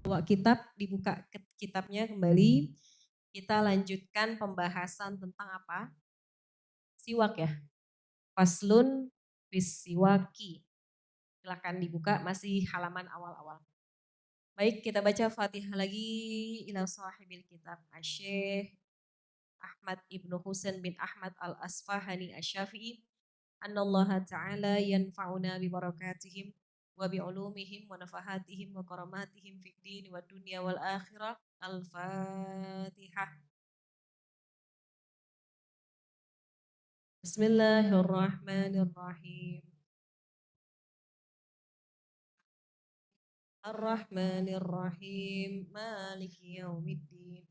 Bawa kitab, dibuka kitabnya kembali. Kita lanjutkan pembahasan tentang apa? Siwak ya. Faslun bis siwaki. Silahkan dibuka, masih halaman awal-awal. Baik, kita baca Fatihah lagi ila sahibil kitab Asy-Syaikh Ahmad Ibnu Husain bin Ahmad Al-Asfahani Asy-Syafi'i. Anallaha ta'ala yanfa'una bi barakatihim wa bi ulumihim wa nafahatihim wa karamatihim fid din wa dunya wal akhirah. Al-Fatihah. Bismillahirrahmanirrahim. Ar-Rahmanir-Rahim. Maliki yaumiddin.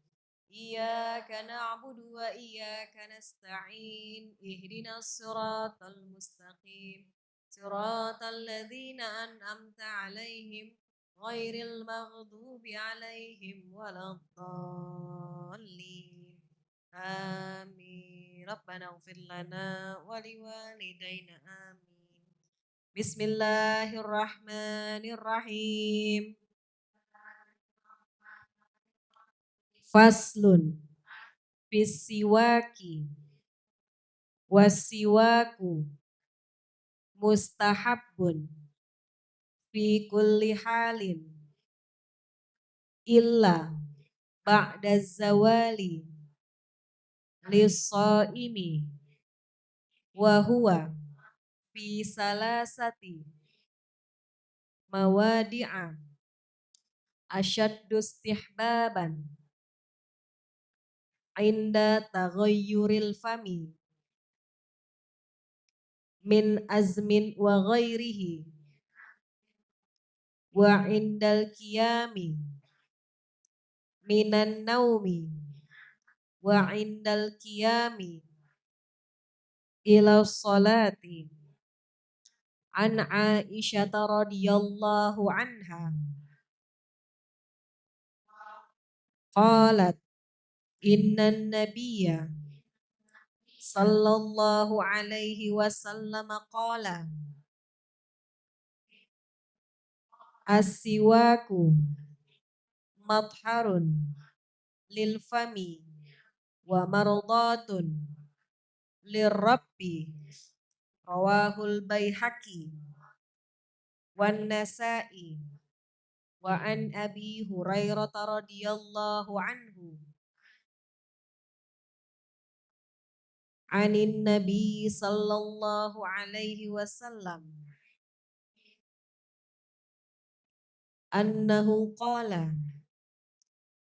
Iyyaka na'budu wa iyyaka nasta'in. Ihdinas siratal mustaqim. Siratal ladzina an'amta 'alaihim ghairil maghdubi 'alaihim waladdallin. Amin. Rabbana ighfir lana wa liwalidayna amin. Bismillahirrahmanirrahim. Faslun fisiwaki wasiwaku mustahabbun fi kulli halin illa ba'da zawali lis-shaimi wa huwa fi salasati mawadi'a asyaddu istihbaban inda taghayyuril fami min azmin wa ghairihi wa indal qiyami minan naumi wa indal qiyami ila sholati an Aisyah radhiyallahu anha qalat innan nabiyya sallallahu alaihi wasallam qala as-siwaku matharun lil fami wa mardatun lirabbi rawahul baihaqi wan nasa'i wa an abi hurairah radhiyallahu anhu anin nabi sallallahu alaihi wasallam annahu qala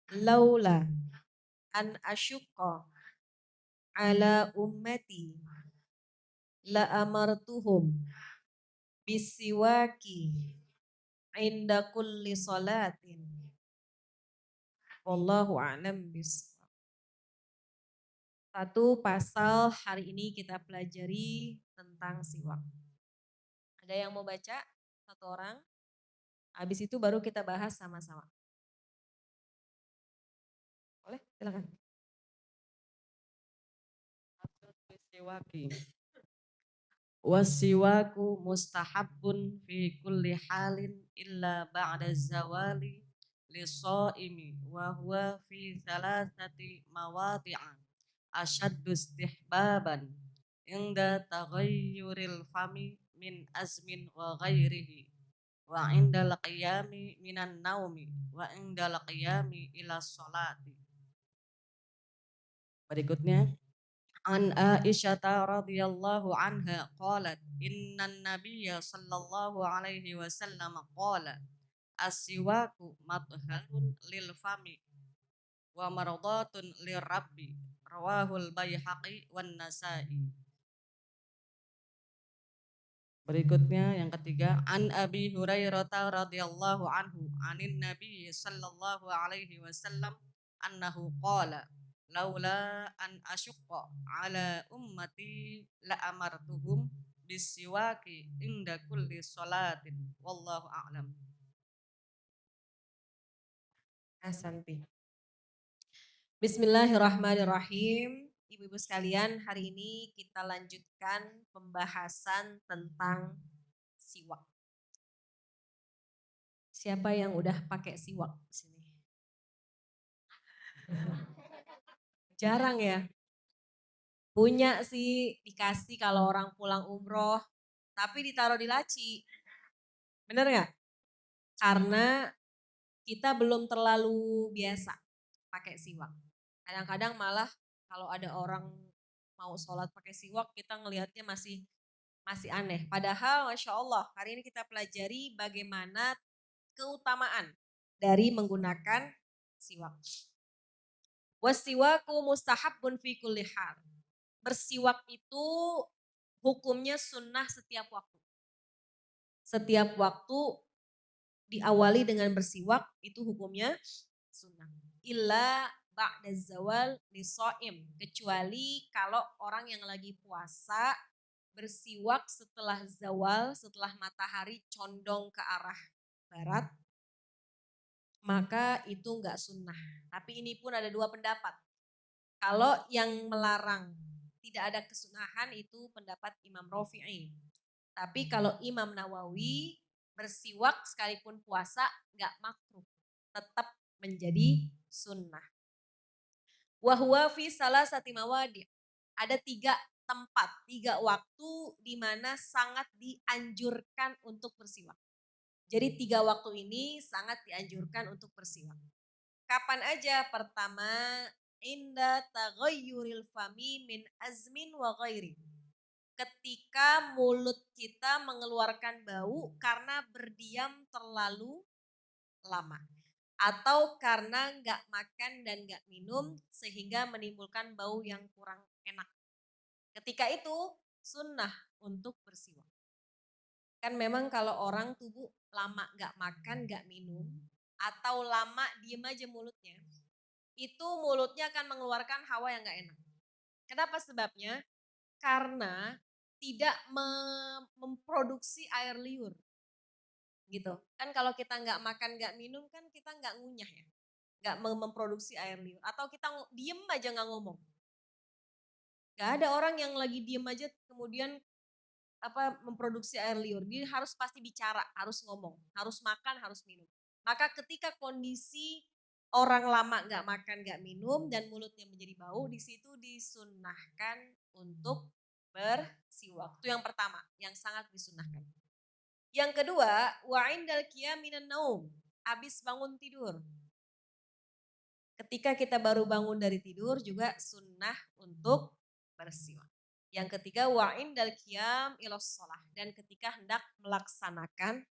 laula an asyqa ala ummati la amartuhum bisiwaki inda kulli salatin. Wallahu a'lam bishawab. Satu pasal hari ini kita pelajari tentang siwak. Ada yang mau baca? Satu orang. Habis itu baru kita bahas sama-sama. Boleh? Silakan. Siwaki. Wasiwaku mustahabbun fi kulli halin illa ba'da zawali lisaimi wa huwa fi thalathati mawadi'a asyaddu istihbaban inda taghayyuril fami min azmin wa ghairihi wa indal qiyami minan naumi wa indal qiyami ila sholati. Berikutnya an Aisyah radhiyallahu anha qalat innan nabiyya sallallahu alaihi wasallam qala as-siwaku matharun lil fami wa mardatun lirabbi rawahul baihaqi wan nasa'i. Berikutnya yang ketiga an Abi Hurairah radhiyallahu anhu anin nabi sallallahu alaihi wasallam annahu qala laula an asyqa ala ummati la amartuhum bisiwaki inda kulli salatin wallahu a'lam. Ahsanti. Bismillahirrahmanirrahim. Ibu-ibu sekalian, hari ini kita lanjutkan pembahasan tentang siwak. Siapa yang udah pakai siwak di sini? Jarang ya. Punya sih dikasih kalau orang pulang umroh, tapi ditaruh di laci. Bener nggak? Karena kita belum terlalu biasa pakai siwak. Kadang-kadang malah kalau ada orang mau sholat pakai siwak, kita ngelihatnya masih masih aneh. Padahal Masya Allah, hari ini kita pelajari bagaimana keutamaan dari menggunakan siwak. Wasiwaku mustahabun fi kulli hal. Bersiwak itu hukumnya sunnah setiap waktu. Setiap waktu diawali dengan bersiwak itu hukumnya sunnah. Illa ba'da zawal lisoim. Kecuali kalau orang yang lagi puasa bersiwak setelah zawal, setelah matahari condong ke arah barat, maka itu enggak sunnah. Tapi ini pun ada dua pendapat. Kalau yang melarang tidak ada kesunahan itu pendapat Imam Rafi'i. Tapi kalau Imam Nawawi bersiwak sekalipun puasa enggak makruh. Tetap menjadi sunnah. Wahwa fi salah sati mawadi. Ada 3 tempat, 3 waktu di mana sangat dianjurkan untuk bersiwak. Jadi 3 waktu ini sangat dianjurkan untuk bersiwak. Kapan aja? Pertama, inda taghayyuril fami min azmin wa ghairi. Ketika mulut kita mengeluarkan bau karena berdiam terlalu lama. Atau karena nggak makan dan nggak minum sehingga menimbulkan bau yang kurang enak. Ketika itu sunnah untuk bersiwak. Kan memang kalau orang tubuh lama nggak makan, nggak minum, atau lama diem aja mulutnya, itu mulutnya akan mengeluarkan hawa yang nggak enak. Kenapa sebabnya? Karena tidak memproduksi air liur gitu. Kan kalau kita nggak makan, nggak minum kan kita nggak ngunyah ya, nggak memproduksi air liur. Atau kita diem aja nggak ngomong. Gak ada orang yang lagi diem aja kemudian memproduksi air liur. Dia harus pasti bicara, harus ngomong, harus makan, harus minum. Maka ketika kondisi orang lama nggak makan, nggak minum dan mulutnya menjadi bau, di situ disunnahkan untuk bersiwak. Itu yang pertama, yang sangat disunnahkan. Yang kedua, wa indal qiyaminan naum, habis bangun tidur. Ketika kita baru bangun dari tidur juga sunnah untuk bersiwak. Yang ketiga wa indal qiyam ilas shalah, dan ketika hendak melaksanakan,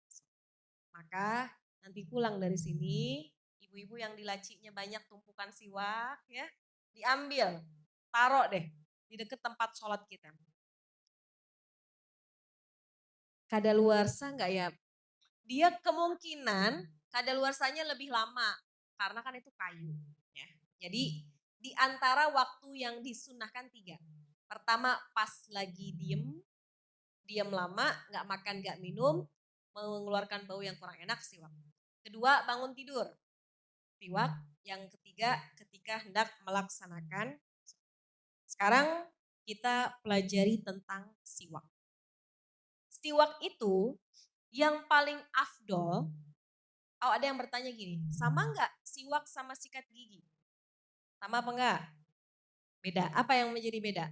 maka nanti pulang dari sini ibu-ibu yang di lacinya banyak tumpukan siwak ya, diambil, taruh deh di dekat tempat sholat kita. Kadaluarsa enggak ya? Dia kemungkinan kadaluarsanya lebih lama karena kan itu kayu ya. Jadi di antara waktu yang disunahkan 3. Pertama pas lagi diem lama, nggak makan, nggak minum, mengeluarkan bau yang kurang enak, siwak. Kedua, bangun tidur, siwak. Yang ketiga, ketika hendak melaksanakan. Sekarang kita pelajari tentang siwak. Siwak itu yang paling afdol, ada yang bertanya gini, sama nggak siwak sama sikat gigi? Sama apa enggak? Beda. Apa yang menjadi beda?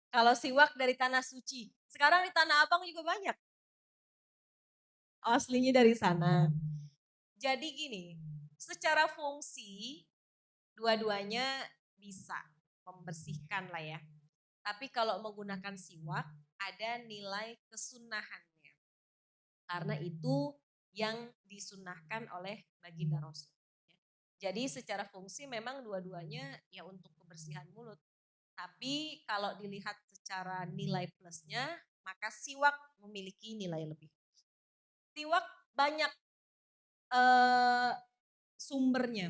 Kalau siwak dari tanah suci. Sekarang di Tanah Abang juga banyak. Aslinya dari sana. Jadi gini, secara fungsi dua-duanya bisa membersihkan lah ya. Tapi kalau menggunakan siwak ada nilai kesunahannya. Karena itu yang disunahkan oleh baginda Rasul. Jadi secara fungsi memang dua-duanya ya untuk kebersihan mulut. Tapi kalau dilihat secara nilai plusnya, maka siwak memiliki nilai lebih. Siwak banyak sumbernya.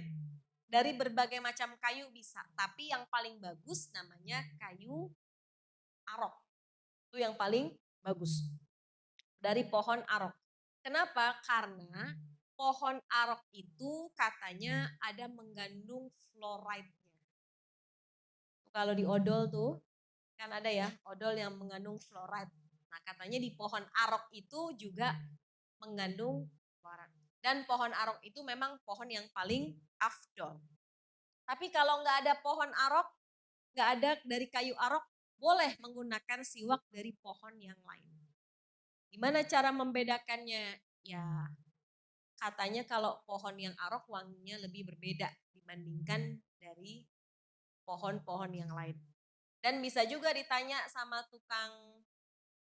Dari berbagai macam kayu bisa, tapi yang paling bagus namanya kayu arok. Itu yang paling bagus. Dari pohon arok. Kenapa? Karena pohon arok itu katanya ada mengandung fluoride-nya. Kalau di odol tuh Kan ada ya odol yang mengandung fluoride. Nah katanya di pohon arok itu juga mengandung fluoride. Dan pohon arok itu memang pohon yang paling afdol. Tapi kalau nggak ada pohon arok, nggak ada dari kayu arok, boleh menggunakan siwak dari pohon yang lain. Gimana cara membedakannya? Ya katanya kalau pohon yang arok wanginya lebih berbeda dibandingkan dari pohon-pohon yang lain. Dan bisa juga ditanya sama tukang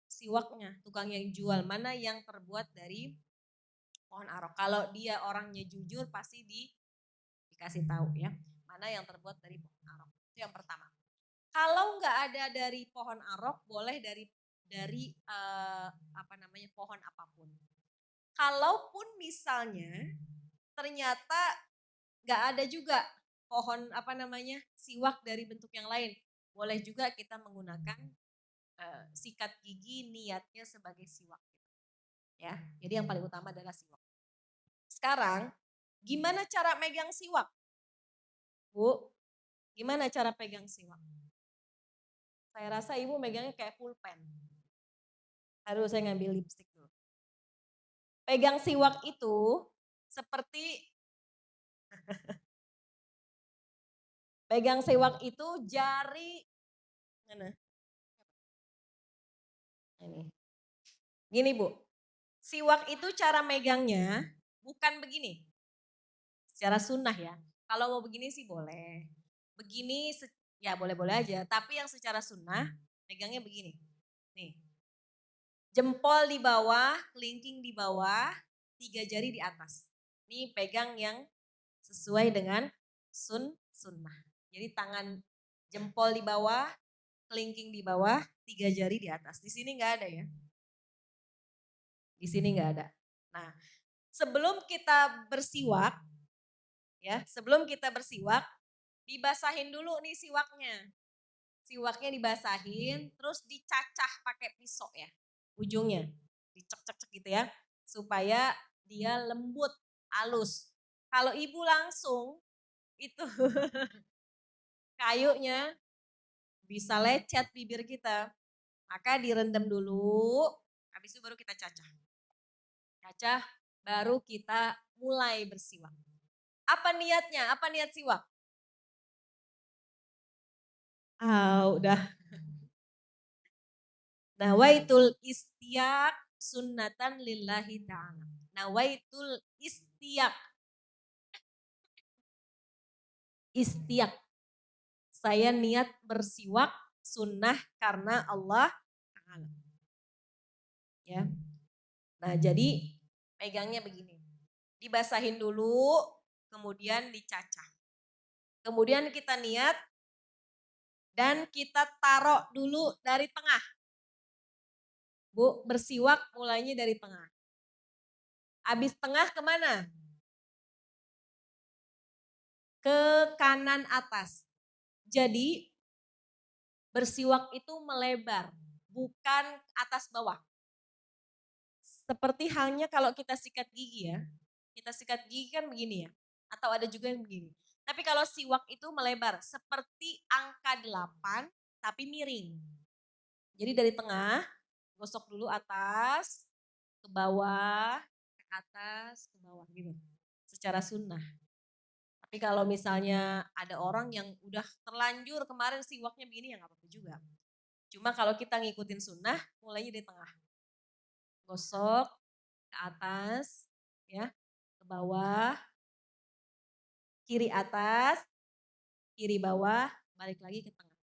siwaknya, tukang yang jual mana yang terbuat dari pohon arok. Kalau dia orangnya jujur pasti dikasih tahu ya, mana yang terbuat dari pohon arok. Itu yang pertama. Kalau nggak ada dari pohon arok, boleh dari apa namanya pohon apapun. Kalaupun misalnya ternyata nggak ada juga pohon apa namanya siwak dari bentuk yang lain, boleh juga kita menggunakan sikat gigi niatnya sebagai siwak. Ya, jadi yang paling utama adalah siwak. Sekarang, gimana cara megang siwak? Bu, gimana cara pegang siwak? Saya rasa ibu megangnya kayak pulpen. Aduh, saya ngambil lipstick dulu. Pegang siwak itu seperti pegang siwak itu jari mana? Ini. Gini Bu, siwak itu cara megangnya bukan begini. Secara sunnah ya. Kalau mau begini sih boleh. Begini ya boleh-boleh aja. Tapi yang secara sunnah megangnya begini. Nih. Jempol di bawah, kelingking di bawah, 3 jari di atas. Ini pegang yang sesuai dengan sunnah. Jadi tangan jempol di bawah, kelingking di bawah, 3 jari di atas. Di sini nggak ada ya. Di sini nggak ada. Nah, sebelum kita bersiwak, ya, sebelum kita bersiwak, dibasahin dulu nih siwaknya. Siwaknya dibasahin, terus dicacah pakai pisau ya, ujungnya. Dicek-cek gitu ya, supaya dia lembut, halus. Kalau ibu langsung, itu kayunya bisa lecet bibir kita. Maka direndam dulu, habis itu baru kita cacah. Cacah, baru kita mulai bersiwak. Apa niatnya? Apa niat siwak? Udah. Nawaitul istiak sunnatan lillahi ta'ala. Nawaitul istiak. Istiak. Saya niat bersiwak sunnah karena Allah Ta'ala. Ya. Nah jadi pegangnya begini. Dibasahin dulu, kemudian dicacah. Kemudian kita niat dan kita taruh dulu dari tengah. Bu, bersiwak mulainya dari tengah. Habis tengah kemana? Ke kanan atas. Jadi bersiwak itu melebar, bukan atas bawah. Seperti halnya kalau kita sikat gigi ya. Kita sikat gigi kan begini ya. Atau ada juga yang begini. Tapi kalau siwak itu melebar seperti angka 8 tapi miring. Jadi dari tengah, gosok dulu atas, ke bawah, ke atas, ke bawah gitu. Secara sunnah. Tapi kalau misalnya ada orang yang udah terlanjur kemarin siwaknya begini ya nggak apa-apa juga. Cuma kalau kita ngikutin sunnah, mulainya di tengah. Gosok ke atas, ya, ke bawah, kiri atas, kiri bawah, balik lagi ke tengah.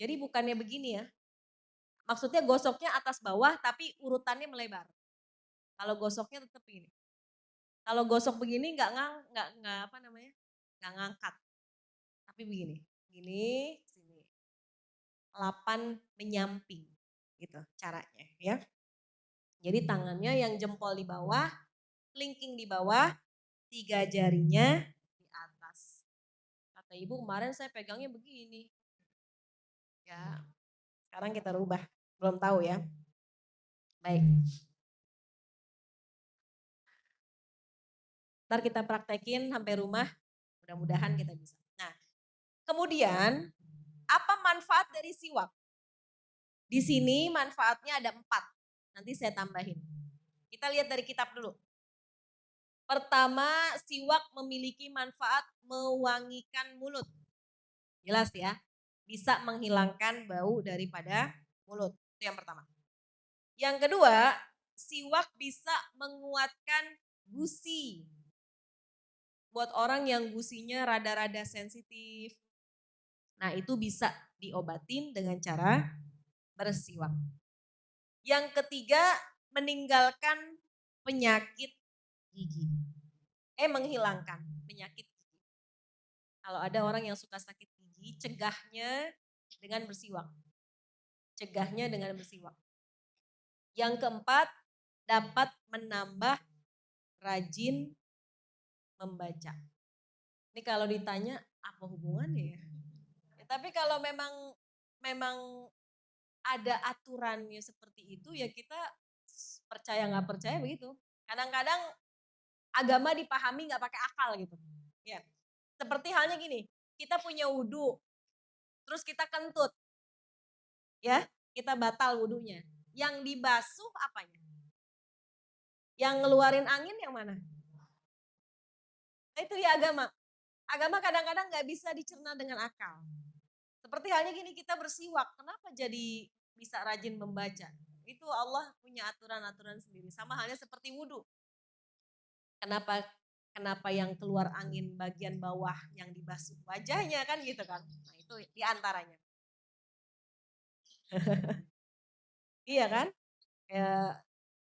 Jadi bukannya begini ya, maksudnya gosoknya atas bawah tapi urutannya melebar. Kalau gosoknya tetap begini. Kalau gosok begini nggak apa namanya, nggak ngangkat, tapi begini, gini, sini, 8 menyamping, gitu caranya ya. Jadi tangannya yang jempol di bawah, kelingking di bawah, 3 jarinya di atas. Kata ibu kemarin saya pegangnya begini. Ya, sekarang kita rubah. Belum tahu ya. Baik. Ntar kita praktekin sampai rumah, mudah-mudahan kita bisa. Nah, kemudian apa manfaat dari siwak? Di sini manfaatnya ada 4. Nanti saya tambahin. Kita lihat dari kitab dulu. Pertama, siwak memiliki manfaat mewangikan mulut. Jelas ya, bisa menghilangkan bau daripada mulut. Itu yang pertama. Yang kedua, siwak bisa menguatkan gusi. Buat orang yang gusinya rada-rada sensitif. Nah, itu bisa diobatin dengan cara bersiwak. Yang ketiga, meninggalkan penyakit gigi. Menghilangkan penyakit gigi. Kalau ada orang yang suka sakit gigi, cegahnya dengan bersiwak. Cegahnya dengan bersiwak. Yang keempat, dapat menambah rajin membaca. Ini kalau ditanya apa hubungannya ya? Tapi kalau memang ada aturannya seperti itu ya kita percaya nggak percaya begitu. Kadang-kadang agama dipahami nggak pakai akal gitu. Ya. Seperti halnya gini, kita punya wudhu, terus kita kentut, ya kita batal wudhunya. Yang dibasuh apanya? Yang ngeluarin angin yang mana? Nah, itu ya agama. Agama kadang-kadang nggak bisa dicerna dengan akal. Seperti halnya gini kita bersiwak, kenapa jadi bisa rajin membaca? Itu Allah punya aturan-aturan sendiri. Sama halnya seperti wudhu. Kenapa kenapa yang keluar angin bagian bawah yang dibasuh wajahnya kan gitu kan? Nah itu diantaranya. Iya kan? Ya,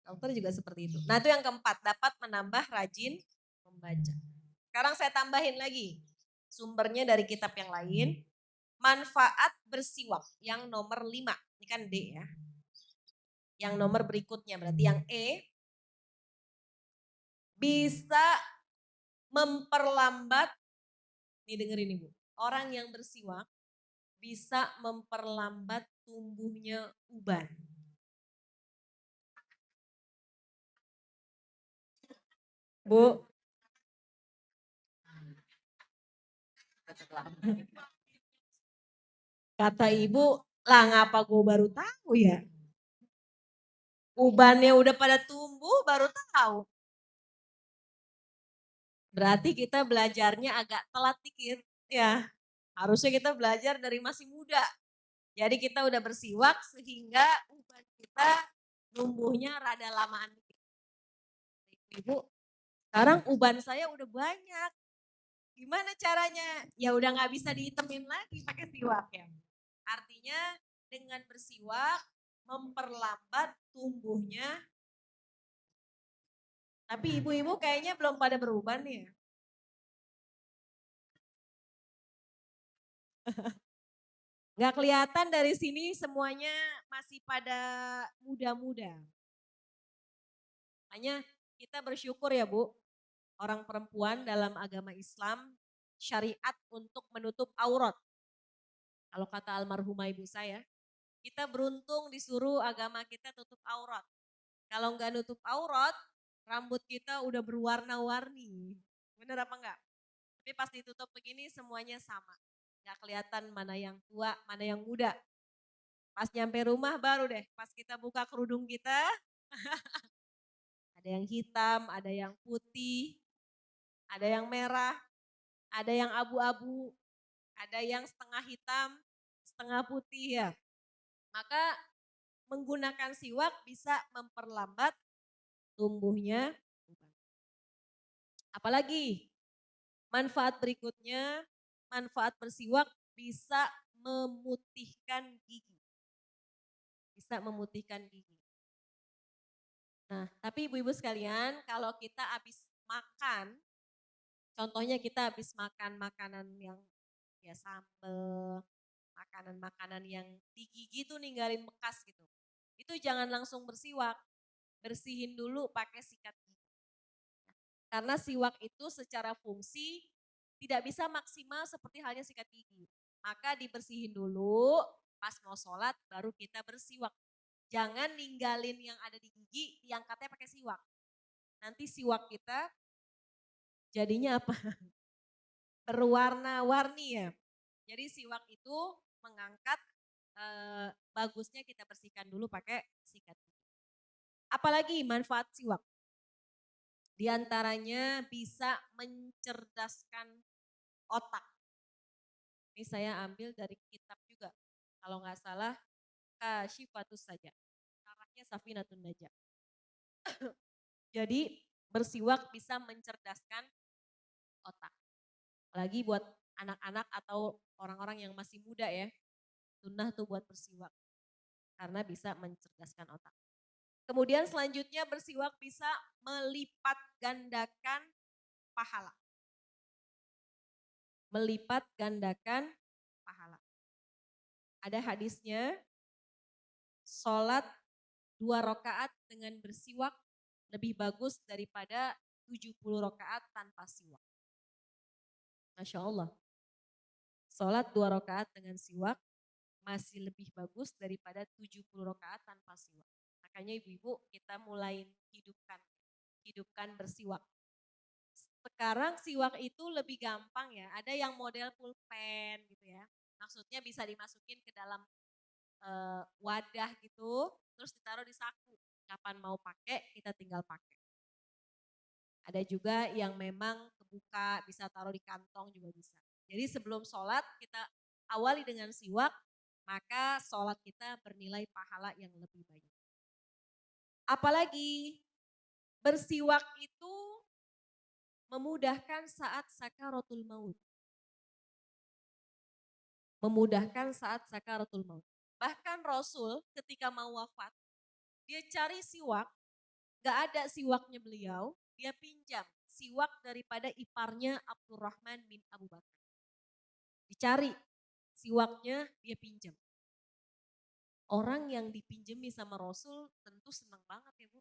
dokter juga seperti itu. Nah itu yang keempat, dapat menambah rajin membaca. Sekarang saya tambahin lagi, sumbernya dari kitab yang lain. Manfaat bersiwak yang nomor 5, ini kan D ya. Yang nomor berikutnya berarti yang E, bisa memperlambat, nih dengerin ibu, orang yang bersiwak bisa memperlambat tumbuhnya uban. Bu, kata ibu, lah ngapa gue baru tahu ya? Ubannya udah pada tumbuh baru tahu. Berarti kita belajarnya agak telat dikit ya. Harusnya kita belajar dari masih muda. Jadi kita udah bersiwak sehingga uban kita numbuhnya rada lamaan dikit. Ibu, sekarang uban saya udah banyak. Gimana caranya? Ya udah nggak bisa dihitemin lagi pakai siwak ya. Artinya dengan bersiwak memperlambat tumbuhnya. Tapi ibu-ibu kayaknya belum pada beruban ya. Nggak kelihatan dari sini semuanya masih pada muda-muda. Hanya kita bersyukur ya Bu, orang perempuan dalam agama Islam syariat untuk menutup aurat. Kalau kata almarhumah ibu saya, kita beruntung disuruh agama kita tutup aurat. Kalau nggak nutup aurat, rambut kita udah berwarna-warni. Bener apa enggak? Tapi pas ditutup begini semuanya sama. Nggak kelihatan mana yang tua, mana yang muda. Pas nyampe rumah baru deh, pas kita buka kerudung kita, ada yang hitam, ada yang putih, ada yang merah, ada yang abu-abu, ada yang setengah hitam, setengah putih ya. Maka menggunakan siwak bisa memperlambat tumbuhnya uban. Apalagi manfaat berikutnya, manfaat bersiwak bisa memutihkan gigi. Bisa memutihkan gigi. Nah, tapi ibu-ibu sekalian, kalau kita habis makan, contohnya kita habis makan makanan yang ya sambel, makanan-makanan yang di gigi tuh ninggalin bekas gitu. Itu jangan langsung bersiwak, bersihin dulu pakai sikat gigi. Karena siwak itu secara fungsi tidak bisa maksimal seperti halnya sikat gigi. Maka dibersihin dulu, pas mau sholat baru kita bersiwak. Jangan ninggalin yang ada di gigi, diangkatnya pakai siwak. Nanti siwak kita jadinya apa? Berwarna-warni ya. Jadi siwak itu mengangkat bagusnya kita bersihkan dulu pakai sikat gigi. Apalagi manfaat siwak? Di antaranya bisa mencerdaskan otak. Ini saya ambil dari kitab juga. Kalau nggak salah, Kasyifatus Saja. Syarahnya Safinatun Najah. Jadi bersiwak bisa mencerdaskan otak. Apalagi buat anak-anak atau orang-orang yang masih muda ya. Sunnah tuh buat bersiwak. Karena bisa mencerdaskan otak. Kemudian selanjutnya bersiwak bisa melipat gandakan pahala. Melipat gandakan pahala. Ada hadisnya, sholat 2 rakaat dengan bersiwak lebih bagus daripada 70 rakaat tanpa siwak. Masya Allah. Sholat 2 rakaat dengan siwak masih lebih bagus daripada 70 rakaat tanpa siwak. Makanya ibu-ibu kita mulai hidupkan bersiwak. Sekarang siwak itu lebih gampang ya, ada yang model pulpen gitu ya. Maksudnya bisa dimasukin ke dalam wadah gitu, terus ditaruh di saku. Kapan mau pakai, kita tinggal pakai. Ada juga yang memang kebuka, bisa taruh di kantong juga bisa. Jadi sebelum sholat kita awali dengan siwak, maka sholat kita bernilai pahala yang lebih banyak. Apalagi bersiwak itu memudahkan saat sakaratul maut. Memudahkan saat sakaratul maut. Bahkan Rasul ketika mau wafat, dia cari siwak, gak ada siwaknya beliau, dia pinjam siwak daripada iparnya Abdurrahman bin Abu Bakar. Dicari siwaknya, dia pinjam. Orang yang dipinjemi sama Rasul tentu senang banget ya Bu.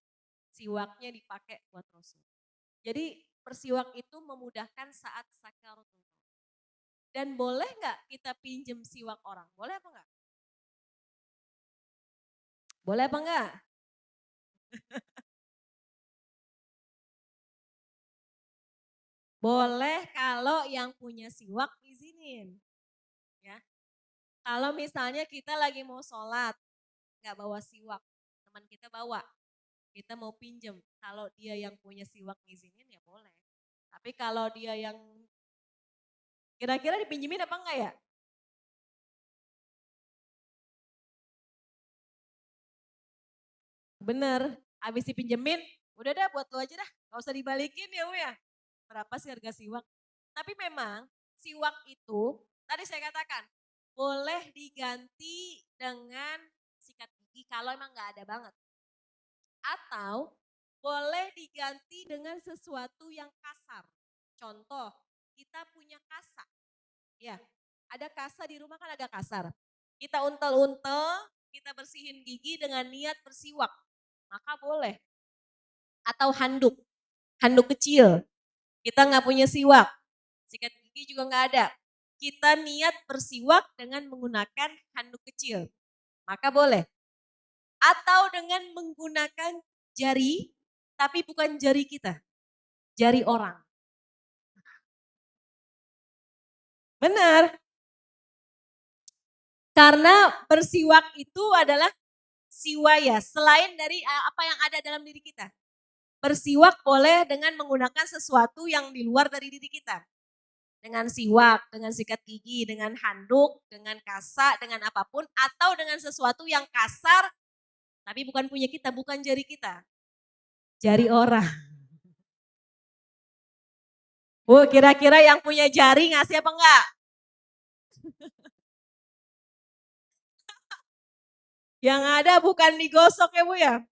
Siwaknya dipakai buat Rasul. Jadi bersiwak itu memudahkan saat sakaratul maut. Dan boleh nggak kita pinjem siwak orang? Boleh apa enggak? Boleh apa enggak? Boleh kalau yang punya siwak izinin. Ya. Kalau misalnya kita lagi mau sholat, nggak bawa siwak, teman kita bawa, kita mau pinjem. Kalau dia yang punya siwak izinin ya boleh. Tapi kalau dia yang kira-kira dipinjemin apa enggak ya? Bener, habis dipinjemin, udah dah buat lo aja dah, gak usah dibalikin ya Bu ya. Berapa sih harga siwak? Tapi memang siwak itu, tadi saya katakan, boleh diganti dengan sikat gigi kalau emang gak ada banget. Atau boleh diganti dengan sesuatu yang kasar. Contoh, kita punya kasa. Ya, ada kasa di rumah kan agak kasar. Kita untel-untel, kita bersihin gigi dengan niat bersiwak. Maka boleh. Atau handuk, handuk kecil. Kita nggak punya siwak, sikat gigi juga nggak ada. Kita niat bersiwak dengan menggunakan handuk kecil. Maka boleh. Atau dengan menggunakan jari, tapi bukan jari kita, jari orang. Benar. Karena bersiwak itu adalah siwaya, selain dari apa yang ada dalam diri kita. Bersiwak boleh dengan menggunakan sesuatu yang di luar dari diri kita. Dengan siwak, dengan sikat gigi, dengan handuk, dengan kasa, dengan apapun. Atau dengan sesuatu yang kasar, tapi bukan punya kita, bukan jari kita. Jari orang. Bu, kira-kira yang punya jari ngasih apa enggak? Yang ada bukan digosok ya Bu ya.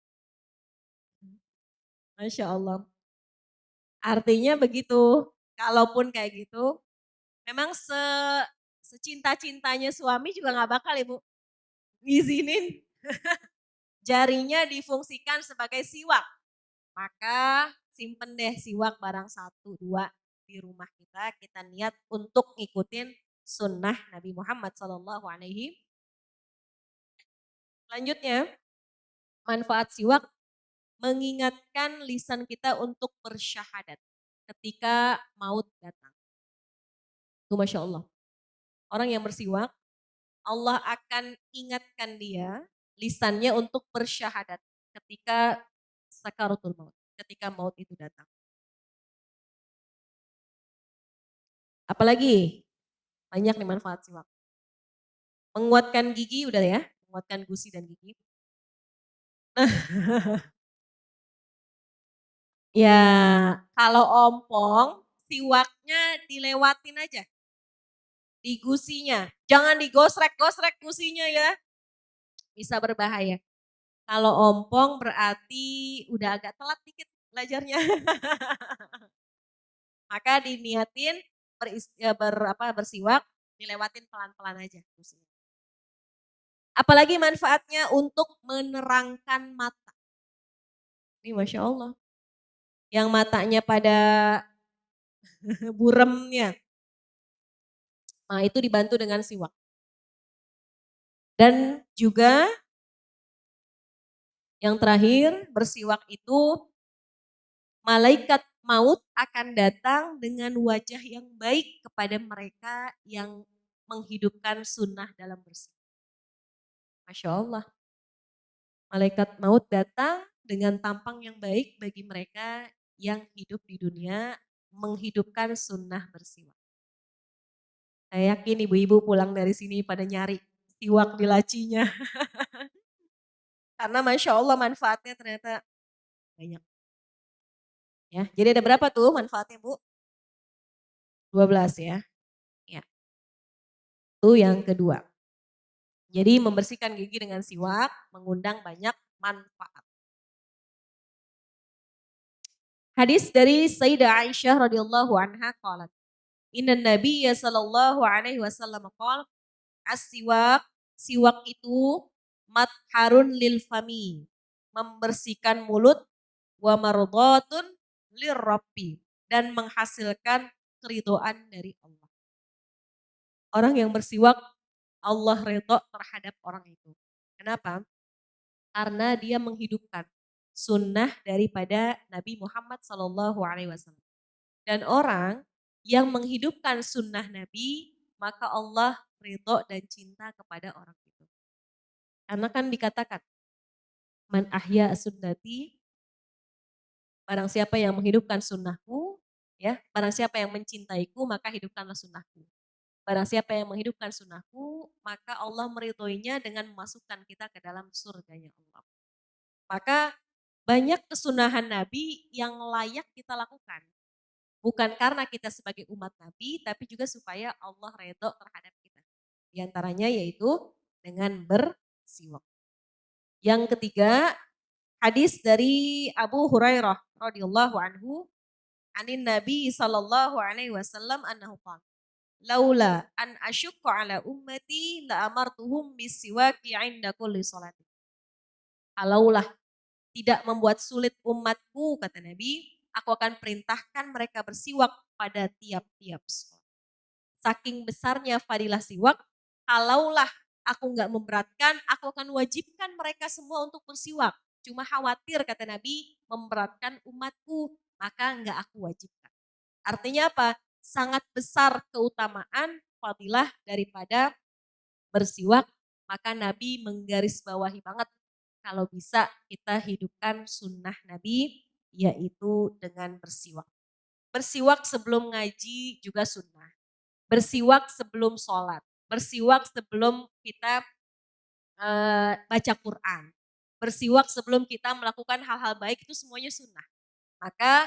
Masya Allah. Artinya begitu, kalaupun kayak gitu, memang secinta-cintanya suami juga gak bakal Ibu ngizinin jarinya difungsikan sebagai siwak. Maka simpen deh siwak barang 1, 2 di rumah kita niat untuk ngikutin sunnah Nabi Muhammad SAW. Selanjutnya, manfaat siwak mengingatkan lisan kita untuk bersyahadat ketika maut datang. Itu Masya Allah. Orang yang bersiwak Allah akan ingatkan dia, lisannya untuk bersyahadat ketika sakaratul maut, ketika maut itu datang. Apalagi banyak nih manfaat siwak. Menguatkan gigi udah ya, menguatkan gusi dan gigi. Ya, kalau ompong, siwaknya dilewatin aja di gusinya. Jangan digosrek-gosrek gusinya ya, bisa berbahaya. Kalau ompong berarti udah agak telat dikit belajarnya. Maka diniatin bersiwak, dilewatin pelan-pelan aja gusinya. Apalagi manfaatnya untuk menerangkan mata. Ini Masya Allah. Yang matanya pada buremnya. Nah itu dibantu dengan siwak. Dan juga yang terakhir bersiwak itu malaikat maut akan datang dengan wajah yang baik kepada mereka yang menghidupkan sunnah dalam bersiwak. Masya Allah. Malaikat maut datang dengan tampang yang baik bagi mereka yang hidup di dunia menghidupkan sunnah bersiwak. Saya yakin ibu-ibu pulang dari sini pada nyari siwak di lacinya. Karena Masya Allah manfaatnya ternyata banyak. Ya, jadi ada berapa tuh manfaatnya Bu? 12 ya. Ya, itu yang kedua. Jadi membersihkan gigi dengan siwak mengundang banyak manfaat. Hadis dari Sayyidah Aisyah radhiyallahu anha qalat, "Inna Nabiyya sallallahu alaihi wasallam qala, as-siwak, siwak itu matharun lil fami, membersihkan mulut, wa mardhatun lirrabbi, dan menghasilkan keridhaan dari Allah." Orang yang bersiwak, Allah redho terhadap orang itu. Kenapa? Karena dia menghidupkan sunnah daripada Nabi Muhammad SAW. Dan orang yang menghidupkan sunnah Nabi, maka Allah ridho dan cinta kepada orang itu. Karena kan dikatakan, man ahya sunnati, barang siapa yang menghidupkan sunnahku, ya, barang siapa yang mencintaiku, maka hidupkanlah sunnahku. Barang siapa yang menghidupkan sunnahku, maka Allah meridhoinya dengan memasukkan kita ke dalam surganya Allah. Maka banyak kesunahan Nabi yang layak kita lakukan. Bukan karena kita sebagai umat Nabi, tapi juga supaya Allah redho terhadap kita. Di antaranya yaitu dengan bersiwak. Yang ketiga, hadis dari Abu Hurairah radhiyallahu anhu, anin Nabi sallallahu alaihi wasallam annahu qala, laula an asyukka ala ummati la amartuhum bisiwaki 'inda kulli salati. Kalaulah tidak membuat sulit umatku, kata Nabi, aku akan perintahkan mereka bersiwak pada tiap-tiap sholat. Saking besarnya fadilah siwak, kalaulah aku nggak memberatkan, aku akan wajibkan mereka semua untuk bersiwak. Cuma khawatir, kata Nabi, memberatkan umatku, maka nggak aku wajibkan. Artinya apa? Sangat besar keutamaan fadilah daripada bersiwak, maka Nabi menggarisbawahi banget kalau bisa kita hidupkan sunnah Nabi, yaitu dengan bersiwak. Bersiwak sebelum ngaji juga sunnah. Bersiwak sebelum sholat. Bersiwak sebelum kita baca Quran. Bersiwak sebelum kita melakukan hal-hal baik itu semuanya sunnah. Maka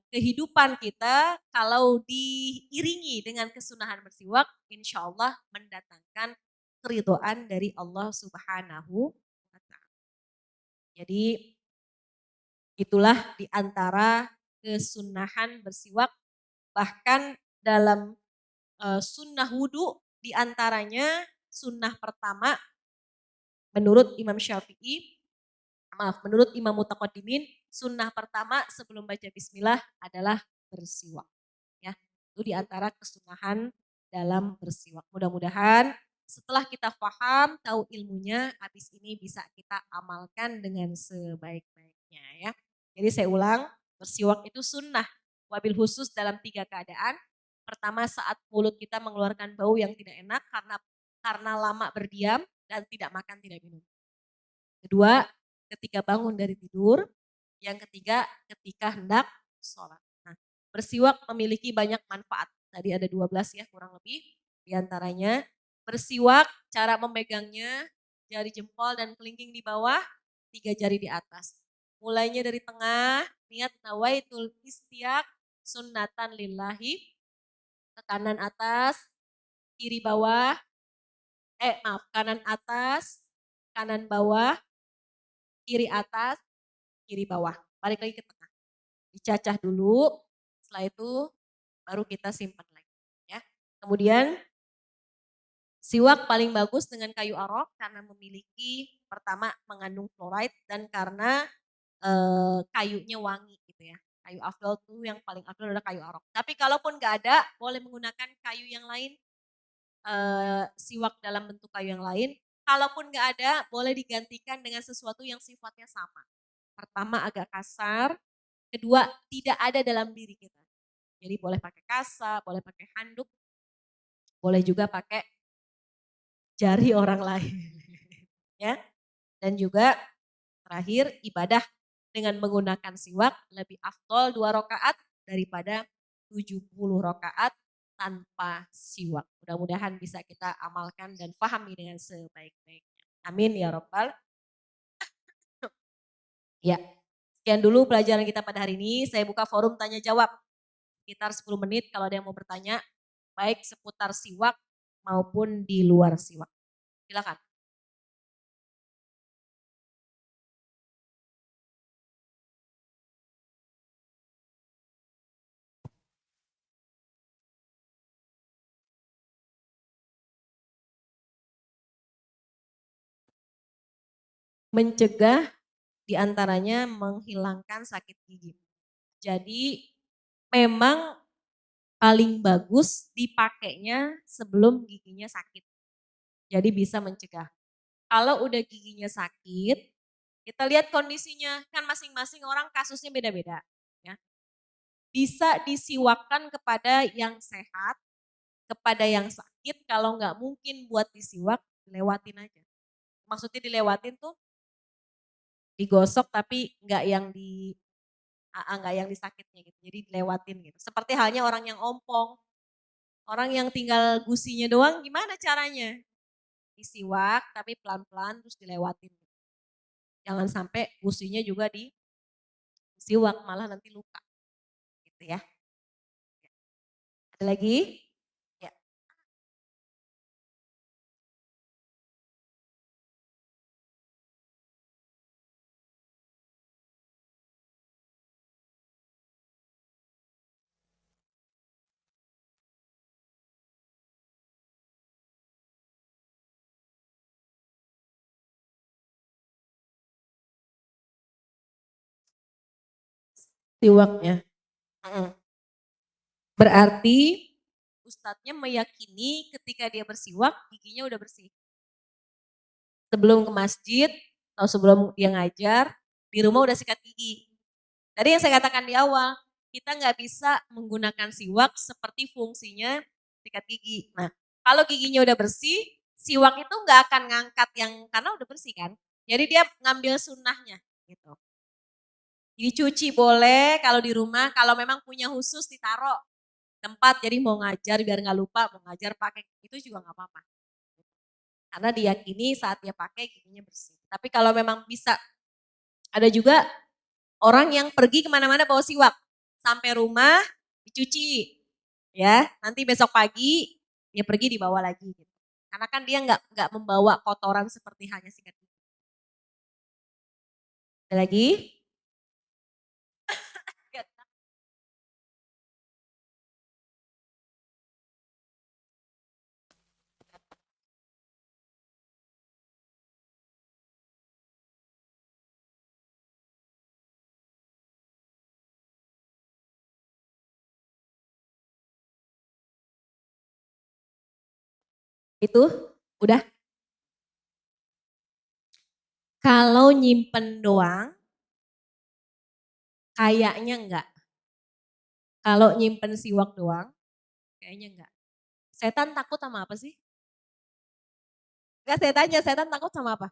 kehidupan kita kalau diiringi dengan kesunahan bersiwak, insya Allah mendatangkan keridhaan dari Allah Subhanahu wa Ta'ala. Jadi itulah di antara kesunahan bersiwak, bahkan dalam sunnah wudhu diantaranya sunnah pertama menurut Imam Syafi'i, menurut Imam Mutaqaddimin, sunnah pertama sebelum baca bismillah adalah bersiwak. Ya, itu diantara kesunahan dalam bersiwak. Mudah-mudahan setelah kita paham, tahu ilmunya, habis ini bisa kita amalkan dengan sebaik-baiknya ya. Jadi saya ulang, bersiwak itu sunnah, wabil khusus dalam 3 keadaan. Pertama saat mulut kita mengeluarkan bau yang tidak enak karena karena lama berdiam dan tidak makan, tidak minum. Kedua, ketika bangun dari tidur. Yang ketiga, ketika hendak sholat. Nah, bersiwak memiliki banyak manfaat. Tadi ada 12 ya kurang lebih. Di antaranya bersiwak, cara memegangnya, jari jempol dan kelingking di bawah, 3 jari di atas. Mulainya dari tengah, niat nawaitul istiak, sunnatan lillahi, ke kanan atas, kiri bawah, kanan atas, kanan bawah, kiri atas, kiri bawah. Balik lagi ke tengah. Dicacah dulu, setelah itu baru kita simpan lagi. Ya. Kemudian siwak paling bagus dengan kayu arok karena memiliki pertama mengandung fluoride dan karena kayunya wangi gitu ya. Kayu afdol tuh yang paling afdol adalah kayu arok. Tapi kalaupun nggak ada, boleh menggunakan kayu yang lain, siwak dalam bentuk kayu yang lain. Kalaupun nggak ada, boleh digantikan dengan sesuatu yang sifatnya sama. Pertama agak kasar, kedua tidak ada dalam diri kita. Jadi boleh pakai kasa, boleh pakai handuk, boleh juga pakai jari orang lain. Ya. Dan juga terakhir ibadah dengan menggunakan siwak lebih afdol 2 rakaat daripada 70 rakaat tanpa siwak. Mudah-mudahan bisa kita amalkan dan pahami dengan sebaik-baiknya. Amin ya robbal. Ya, sekian dulu pelajaran kita pada hari ini. Saya buka forum tanya jawab sekitar 10 menit kalau ada yang mau bertanya, baik seputar siwak maupun di luar siwak. Silakan. Mencegah diantaranya menghilangkan sakit gigi. Jadi memang paling bagus dipakainya sebelum giginya sakit. Jadi bisa mencegah. Kalau udah giginya sakit, kita lihat kondisinya, kan masing-masing orang kasusnya beda-beda. Ya. Bisa disiwakan kepada yang sehat, kepada yang sakit, kalau nggak mungkin buat disiwak, dilewatin aja. Maksudnya dilewatin tuh digosok tapi nggak yang di nggak yang disakitnya gitu. Jadi dilewatin gitu. Seperti halnya orang yang ompong, orang yang tinggal gusinya doang gimana caranya? Disiwak tapi pelan-pelan terus dilewatin. Jangan sampai gusinya juga disiwak malah nanti luka. Gitu ya. Ada lagi? Ya. Siwaknya. Berarti ustadznya meyakini ketika dia bersiwak giginya udah bersih. Sebelum ke masjid atau sebelum dia ngajar, di rumah udah sikat gigi. Tadi yang saya katakan di awal, kita nggak bisa menggunakan siwak seperti fungsinya sikat gigi. Nah, kalau giginya udah bersih, siwak itu nggak akan ngangkat yang karena udah bersih kan. Jadi dia ngambil sunnahnya gitu. Dicuci boleh kalau di rumah, kalau memang punya khusus ditaruh tempat jadi mau ngajar biar nggak lupa mau ngajar pakai itu juga nggak apa-apa. Karena diyakini saat dia pakai giginya bersih. Tapi kalau memang bisa, ada juga orang yang pergi kemana-mana bawa siwak. Sampai rumah dicuci. Ya, nanti besok pagi dia pergi dibawa lagi. Gitu. Karena kan dia nggak membawa kotoran seperti hanya sikat gigi. Ada lagi? Itu udah. Kalau nyimpen doang, kayaknya enggak. Kalau nyimpen siwak doang, kayaknya enggak. Setan takut sama apa sih? Enggak saya tanya, setan takut sama apa?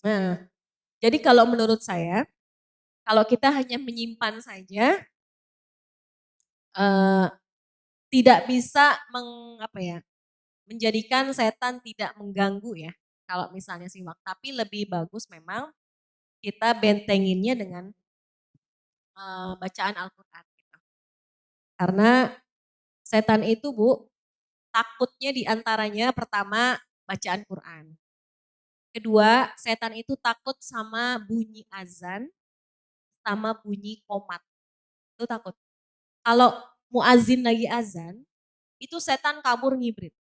Nah, jadi kalau menurut saya, kalau kita hanya menyimpan saja, eh, tidak bisa apa ya, menjadikan setan tidak mengganggu ya. Kalau misalnya siwak, tapi lebih bagus memang kita bentenginnya dengan bacaan Al-Quran. Gitu. Karena setan itu Bu, takutnya diantaranya pertama bacaan Quran. Kedua, setan itu takut sama bunyi azan, sama bunyi qomat. Itu takut. Kalau muazin lagi azan, itu setan kabur ngibrit.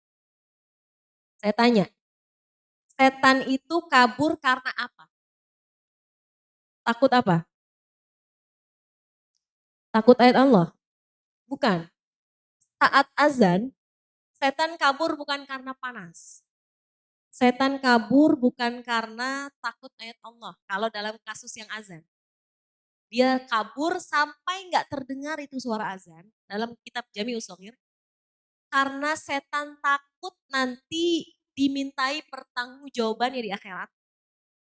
Saya tanya, setan itu kabur karena apa? Takut apa? Takut ayat Allah? Bukan. Saat azan, setan kabur bukan karena panas. Setan kabur bukan karena takut ayat Allah. Kalau dalam kasus yang azan. Dia kabur sampai nggak terdengar itu suara azan. Dalam kitab Jami'us Shaghir. Karena setan takut nanti dimintai pertanggungjawabannya di akhirat.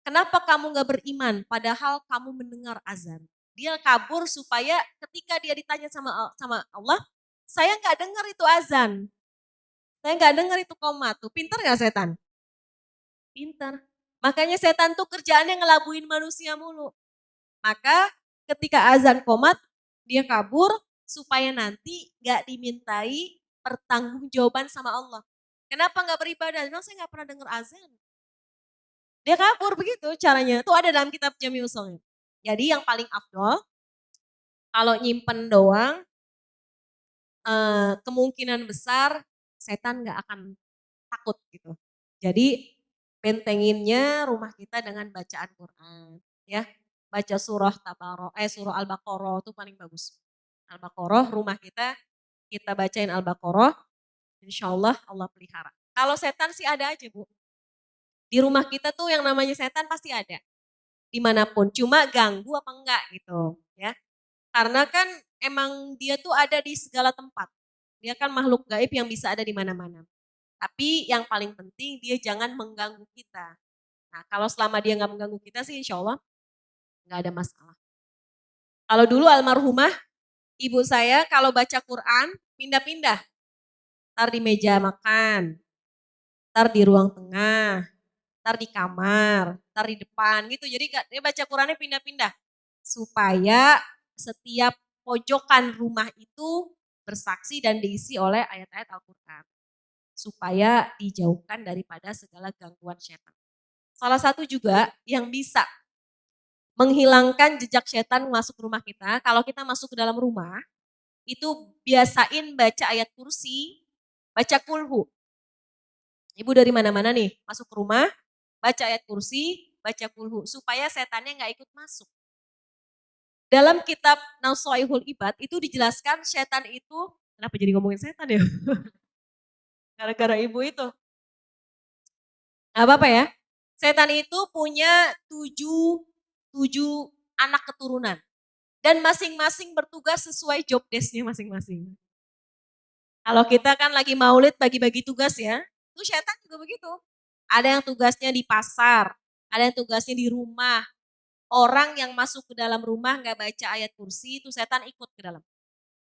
Kenapa kamu nggak beriman padahal kamu mendengar azan? Dia kabur supaya ketika dia ditanya sama Allah, saya nggak dengar itu azan. Saya nggak dengar itu qomat tuh. Pinter nggak setan? Pinter. Makanya setan tuh kerjaannya ngelabuin manusia mulu. Maka ketika azan qomat, dia kabur supaya nanti nggak dimintai pertanggungjawaban sama Allah. Kenapa nggak beribadah? Bilang saya nggak pernah dengar azan. Dia kabur begitu caranya. Itu ada dalam kitab Jami'us Shaghir. Jadi yang paling afdol, kalau nyimpen doang, kemungkinan besar setan nggak akan takut gitu. Jadi bentenginnya rumah kita dengan bacaan Quran. Ya, baca surah Al-Baqarah itu paling bagus. Al-Baqarah rumah kita bacain Al-Baqarah, insya Allah pelihara. Kalau setan sih ada aja Bu. Di rumah kita tuh yang namanya setan pasti ada. Dimanapun, cuma ganggu apa enggak gitu ya. Karena kan emang dia tuh ada di segala tempat. Dia kan makhluk gaib yang bisa ada di mana-mana. Tapi yang paling penting dia jangan mengganggu kita. Nah kalau selama dia nggak mengganggu kita sih insya Allah nggak ada masalah. Kalau dulu almarhumah, ibu saya kalau baca Quran pindah-pindah. Ntar di meja makan, ntar di ruang tengah, ntar di kamar, ntar di depan gitu. Jadi dia baca Qurannya pindah-pindah. Supaya setiap pojokan rumah itu bersaksi dan diisi oleh ayat-ayat Al-Quran. Supaya dijauhkan daripada segala gangguan setan. Salah satu juga yang bisa menghilangkan jejak setan masuk rumah kita, kalau kita masuk ke dalam rumah, itu biasain baca ayat kursi, baca kulhu. Ibu dari mana-mana nih, masuk ke rumah, baca ayat kursi, baca kulhu, supaya setannya nggak ikut masuk. Dalam kitab Nasoihul Ibad itu dijelaskan setan itu, kenapa jadi ngomongin setan ya? Gara-gara ibu itu. Gak apa-apa ya. Setan itu punya tujuh anak keturunan. Dan masing-masing bertugas sesuai job desk-nya masing-masing. Kalau kita kan lagi maulid bagi-bagi tugas ya, itu setan juga begitu. Ada yang tugasnya di pasar, ada yang tugasnya di rumah. Orang yang masuk ke dalam rumah nggak baca ayat kursi, itu setan ikut ke dalam.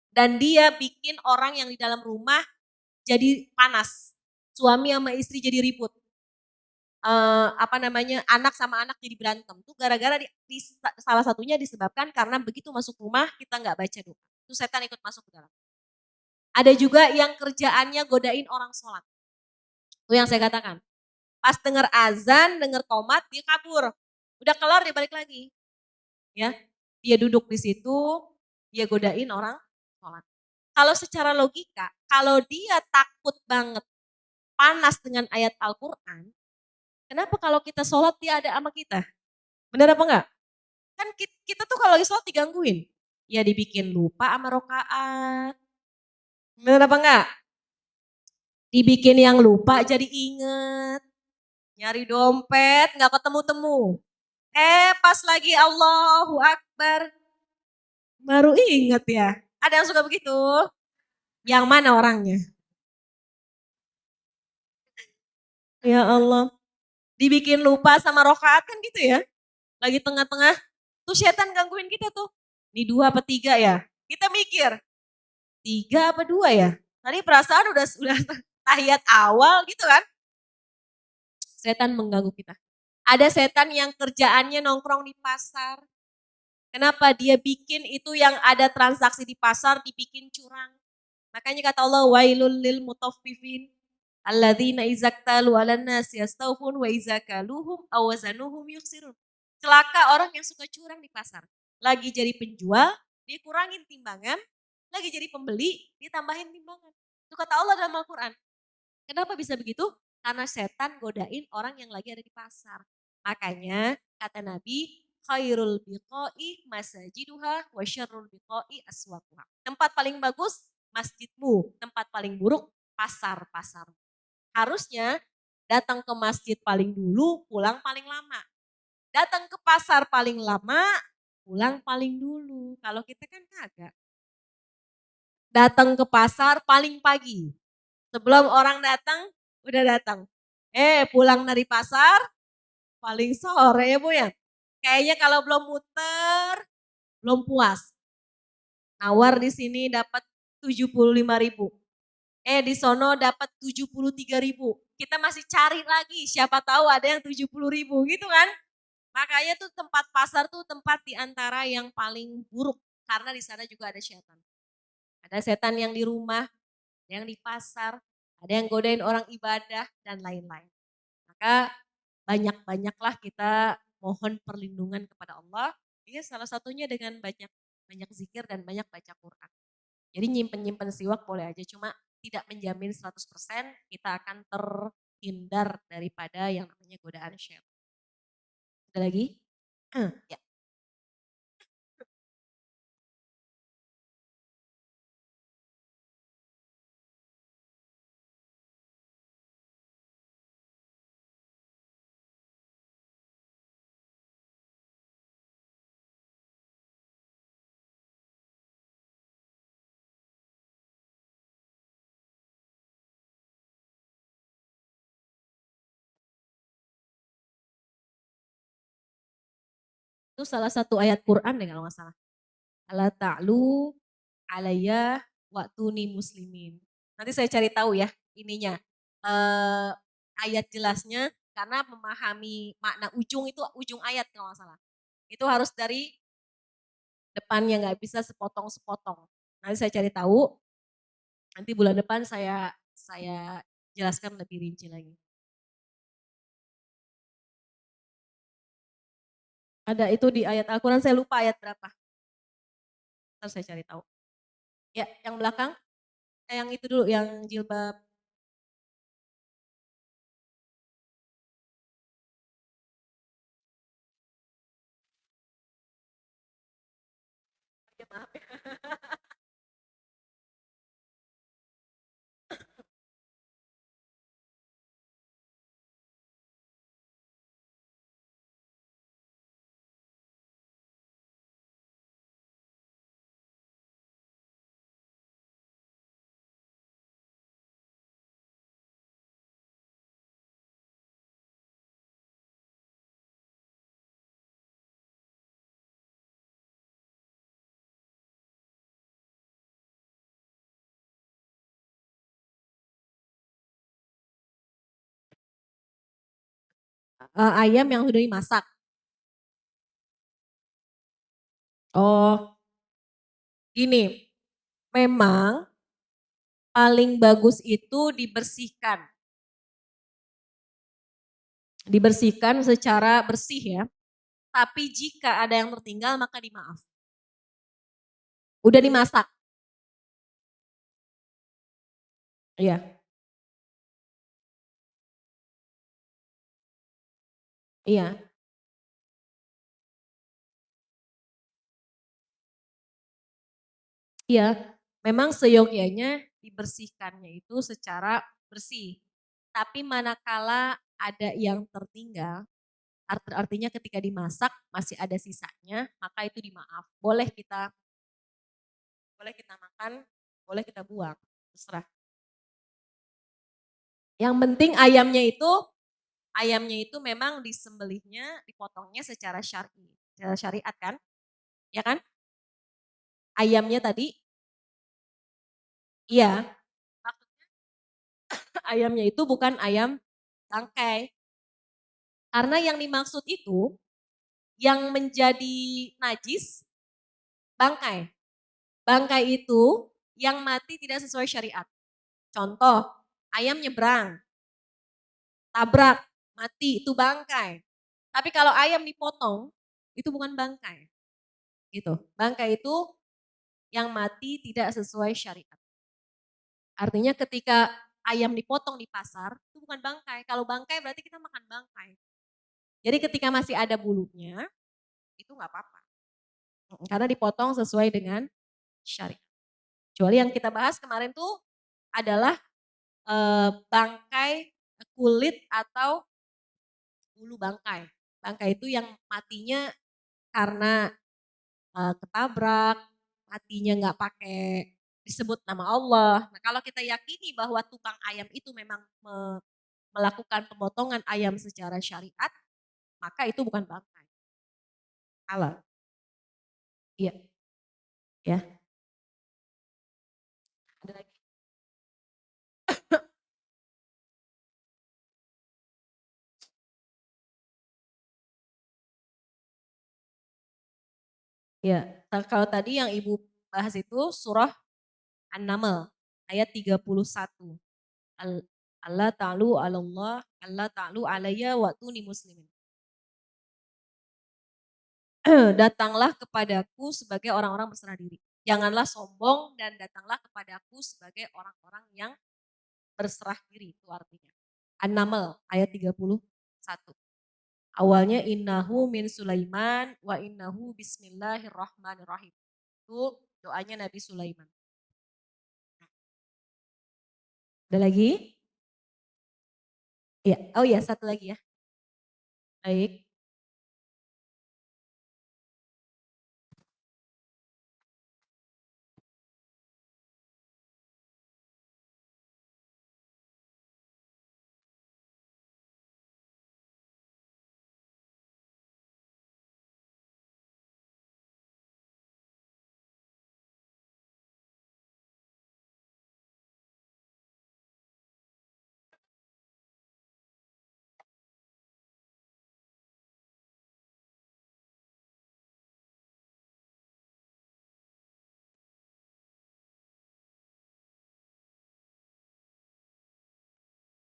Dan dia bikin orang yang di dalam rumah jadi panas. Suami sama istri jadi ribut. Anak sama anak jadi berantem. Itu gara-gara salah satunya disebabkan karena begitu masuk rumah kita nggak baca doa. Itu setan ikut masuk ke dalam. Ada juga yang kerjaannya godain orang sholat. Itu yang saya katakan. Pas dengar azan, dengar qomat, dia kabur. Udah kelar dia balik lagi. Ya, dia duduk di situ, dia godain orang sholat. Kalau secara logika, kalau dia takut banget panas dengan ayat Al-Quran, kenapa kalau kita sholat dia ada sama kita? Benar apa enggak? Kan kita tuh kalau lagi sholat digangguin. Ya dibikin lupa sama rokaat. Benar apa enggak? Dibikin yang lupa jadi inget. Nyari dompet nggak ketemu-temu. Pas lagi Allahu Akbar. Baru inget ya. Ada yang suka begitu? Yang mana orangnya? Ya Allah, dibikin lupa sama rokaat kan gitu ya. Lagi tengah-tengah, tuh setan gangguin kita tuh. Ini 2 apa 3 ya? Kita mikir, 3 apa 2 ya? Tadi perasaan udah tahiyat awal gitu kan. Setan mengganggu kita. Ada setan yang kerjaannya nongkrong di pasar. Kenapa? Dia bikin itu yang ada transaksi di pasar dibikin curang. Makanya kata Allah, wailul lil mutaffifin. Alladzina izaktalu ala nasi yastawfun wa izakaluhum awazanuhum yuksirun. Celaka orang yang suka curang di pasar. Lagi jadi penjual, dia kurangin timbangan. Lagi jadi pembeli, ditambahin timbangan. Itu kata Allah dalam Al-Quran. Kenapa bisa begitu? Karena setan godain orang yang lagi ada di pasar. Makanya kata Nabi, khairul biqa'i masajiduha wa syarrul biqa'i aswaquha. Tempat paling bagus masjidmu, tempat paling buruk pasar-pasar. Harusnya datang ke masjid paling dulu, pulang paling lama. Datang ke pasar paling lama, pulang paling dulu. Kalau kita kan kagak. Datang ke pasar paling pagi. Sebelum orang datang, udah datang. Pulang dari pasar paling sore ya Bu ya. Kayaknya kalau belum muter, belum puas. Nawar di sini dapat 75.000. Di sono dapat 73.000. Kita masih cari lagi, siapa tahu ada yang 70.000 gitu kan. Makanya tuh tempat pasar tuh tempat di antara yang paling buruk. Karena di sana juga ada setan. Ada setan yang di rumah, ada yang di pasar, ada yang godain orang ibadah dan lain-lain. Maka banyak-banyaklah kita mohon perlindungan kepada Allah. Ini salah satunya dengan banyak banyak zikir dan banyak baca Quran. Jadi nyimpen-nyimpen siwak boleh aja, cuma tidak menjamin 100% kita akan terhindar daripada yang namanya godaan syaitan. Ada lagi? Ya. Itu salah satu ayat Quran deh kalau nggak salah. Ala ta'lu alayya waktuni muslimin. Nanti saya cari tahu ya ininya. Eh, ayat jelasnya karena memahami makna ujung itu ujung ayat kalau nggak salah. Itu harus dari depannya nggak bisa sepotong-sepotong. Nanti saya cari tahu. Nanti bulan depan saya jelaskan lebih rinci lagi. Ada itu di ayat Al-Quran, saya lupa ayat berapa. Ntar saya cari tahu. Ya, yang belakang, yang itu dulu, yang jilbab. Ya, maaf ya. Ayam yang sudah dimasak. Oh, gini, memang paling bagus itu dibersihkan. Dibersihkan secara bersih ya. Tapi jika ada yang tertinggal maka dimaaf. Udah dimasak. Iya, iya, iya. Memang seyogyanya dibersihkannya itu secara bersih. Tapi manakala ada yang tertinggal, artinya ketika dimasak masih ada sisanya, maka itu dimaaf. Boleh kita makan, boleh kita buang, terserah. Yang penting ayamnya itu memang disembelihnya, dipotongnya secara syar'i, secara syariat kan? Ya kan? Ayamnya tadi iya, ayamnya itu bukan ayam tangkai. Karena yang dimaksud itu, yang menjadi najis bangkai. Bangkai itu yang mati tidak sesuai syariat. Contoh, ayam nyebrang, tabrak, mati, itu bangkai. Tapi kalau ayam dipotong, itu bukan bangkai. Gitu. Bangkai itu yang mati tidak sesuai syariat. Artinya ketika ayam dipotong di pasar, itu bukan bangkai. Kalau bangkai berarti kita makan bangkai. Jadi ketika masih ada bulunya, itu nggak apa-apa. Karena dipotong sesuai dengan syariat. Kecuali yang kita bahas kemarin tuh adalah bangkai kulit atau bulu bangkai. Bangkai itu yang matinya karena ketabrak, matinya nggak pakai disebut nama Allah. Nah kalau kita yakini bahwa tukang ayam itu memang melakukan pemotongan ayam secara syariat, maka itu bukan bangkai. Halal. Iya, ya. Ada lagi? Ya, kalau tadi yang Ibu bahas itu surah An-Naml ayat 31. Allah ta'lu Allah, Allah ta'lu alayya wa tuni muslimin. Datanglah kepadaku sebagai orang-orang berserah diri. Janganlah sombong dan datanglah kepadaku sebagai orang-orang yang berserah diri itu artinya. An-Naml ayat 31. Awalnya innahu min Sulaiman wa innahu bismillahirrahmanirrahim. Itu doanya Nabi Sulaiman. Ada lagi? Ya, oh ya satu lagi ya. Baik.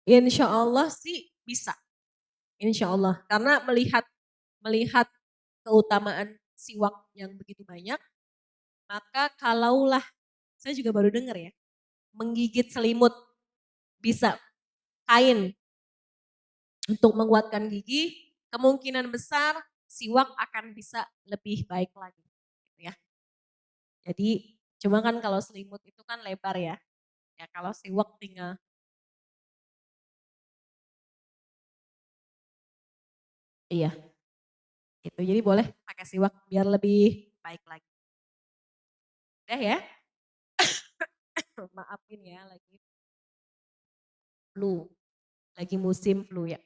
Insya Allah sih bisa. Insya Allah. Karena melihat melihat keutamaan siwak yang begitu banyak, maka kalaulah, saya juga baru dengar ya, menggigit selimut bisa kain untuk menguatkan gigi, kemungkinan besar siwak akan bisa lebih baik lagi. Gitu ya. Jadi cuma kan kalau selimut itu kan lebar ya. Ya kalau siwak tinggal, iya gitu. Jadi boleh pakai siwak biar lebih baik lagi. Udah ya, maafin ya lagi flu, lagi musim flu ya.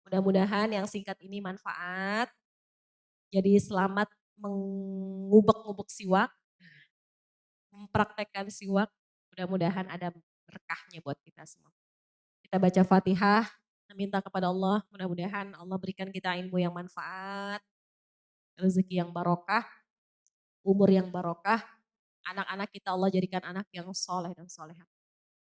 Mudah-mudahan yang singkat ini manfaat. Jadi selamat mengubek-ubek siwak, mempraktekkan siwak. Mudah-mudahan ada berkahnya buat kita semua. Kita baca Fatihah, minta kepada Allah, mudah-mudahan Allah berikan kita ilmu yang manfaat, rezeki yang barokah, umur yang barokah, anak-anak kita Allah jadikan anak yang soleh dan soleha.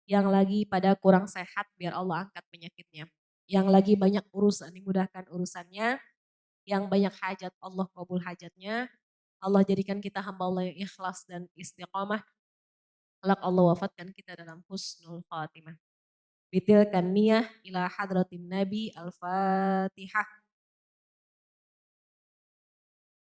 Yang lagi pada kurang sehat biar Allah angkat penyakitnya. Yang lagi banyak urusan dimudahkan urusannya, yang banyak hajat Allah kabul hajatnya. Allah jadikan kita hamba Allah yang ikhlas dan istiqamah. Kelak Allah wafatkan kita dalam husnul khatimah. Bitilkan niyah ila hadratin Nabi Al-Fatihah.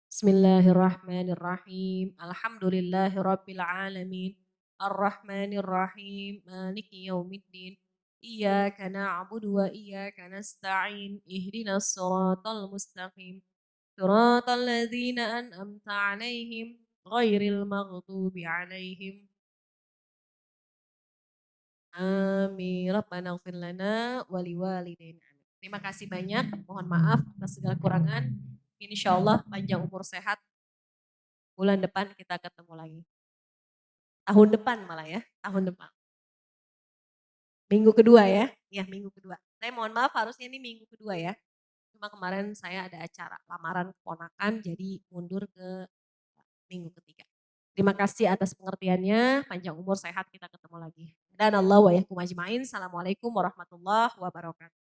Bismillahirrahmanirrahim. Alhamdulillahirabbil alamin. Arrahmanirrahim. Maliki yaumiddin. Iyyaka na'budu wa iyyaka nasta'in. Ihdinas siratal mustaqim. Siratal ladzina an'amta 'alaihim ghairil maghdubi 'alaihim Amin. Rabbana ighfir lana wa liwalidayna. Terima kasih banyak. Mohon maaf atas segala kurangan. Insya Allah panjang umur sehat. Bulan depan kita ketemu lagi. Tahun depan malah ya. Tahun depan. Minggu kedua ya. Iya minggu kedua. Saya mohon maaf harusnya ini minggu kedua ya. Cuma kemarin saya ada acara lamaran keponakan jadi mundur ke minggu ketiga. Terima kasih atas pengertiannya, panjang umur sehat kita ketemu lagi. Dan Allah wa yakum ajmain. Assalamualaikum warahmatullahi wabarakatuh.